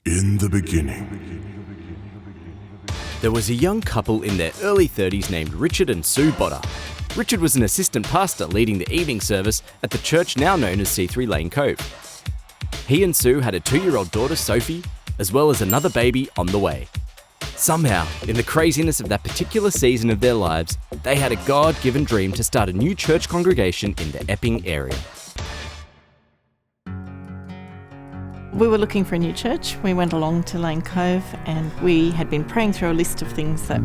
In the beginning. There was a young couple in their early 30s named Richard and Sue Botter. Richard was an assistant pastor leading the evening service at the church now known as C3 Lane Cove. He and Sue had a 2-year-old daughter, Sophie, as well as another baby on the way. Somehow, in the craziness of that particular season of their lives, they had a God-given dream to start a new church congregation in the Epping area. We were looking for a new church. We went along to Lane Cove and we had been praying through a list of things that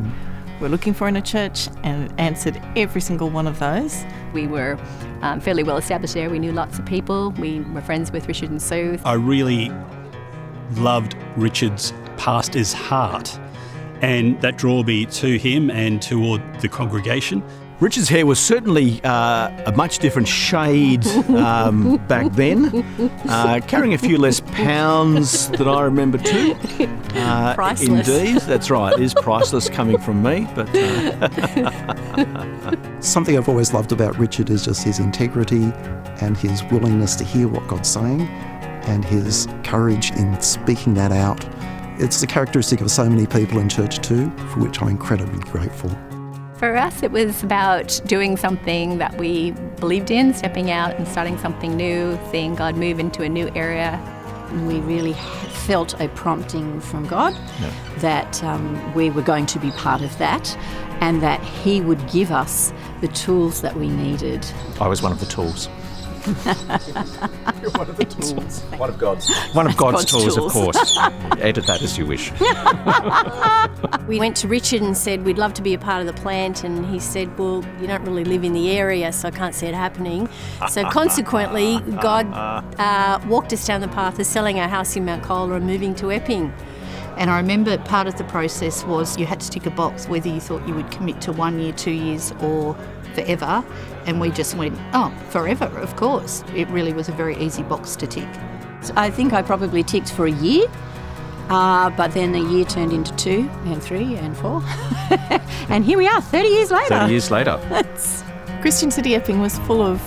we're looking for in a church and answered every single one of those. We were fairly well established there. We knew lots of people. We were friends with Richard and Sue. I really loved Richard's pastor's heart, and that drew me to him and toward the congregation. Richard's hair was certainly a much different shade back then, carrying a few less pounds than I remember too. Priceless. Indeed, that's right. It is priceless coming from me. But something I've always loved about Richard is just his integrity and his willingness to hear what God's saying and his courage in speaking that out. It's the characteristic of so many people in church too, for which I'm incredibly grateful. For us, it was about doing something that we believed in, stepping out and starting something new, seeing God move into a new area. We really felt a prompting from God that we were going to be part of that and that He would give us the tools that we needed. I was one of the tools. You're one of the tools. One of God's. One of God's God's tools, of course. Edit that as you wish. We went to Richard and said we'd love to be a part of the plant, and he said, well, you don't really live in the area, so I can't see it happening. So consequently, God walked us down the path of selling our house in Mount Colah and moving to Epping. And I remember part of the process was you had to tick a box whether you thought you would commit to 1 year, 2 years or forever. And we just went, oh, forever, of course. It really was a very easy box to tick. So I think I probably ticked for a year, but then the year turned into 2 and 3 and 4. And here we are, 30 years later. 30 years later. Christian City Epping was full of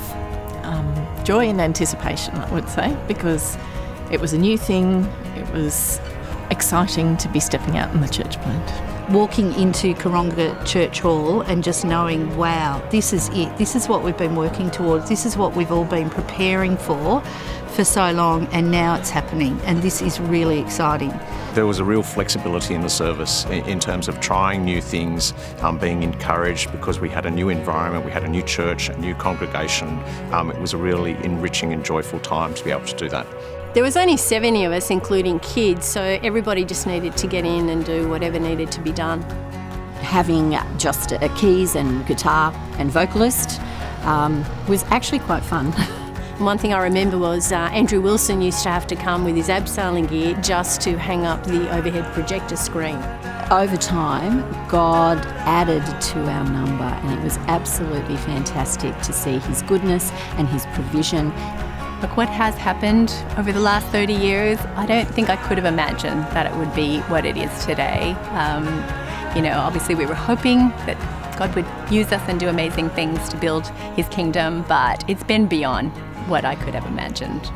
joy and anticipation, I would say, because it was a new thing. It was exciting to be stepping out in the church plant. Walking into Karonga Church Hall and just knowing, wow, this is it. This is what we've been working towards. This is what we've all been preparing for so long, and now it's happening, and this is really exciting. There was a real flexibility in the service in terms of trying new things, being encouraged because we had a new environment, we had a new church, a new congregation. It was a really enriching and joyful time to be able to do that. There was only 70 of us, including kids, so everybody just needed to get in and do whatever needed to be done. Having just a keys and guitar and vocalist was actually quite fun. One thing I remember was Andrew Wilson used to have to come with his abseiling gear just to hang up the overhead projector screen. Over time, God added to our number, and it was absolutely fantastic to see His goodness and His provision. Look, what has happened over the last 30 years, I don't think I could have imagined that it would be what it is today. Obviously we were hoping that God would use us and do amazing things to build His kingdom, but it's been beyond what I could have imagined.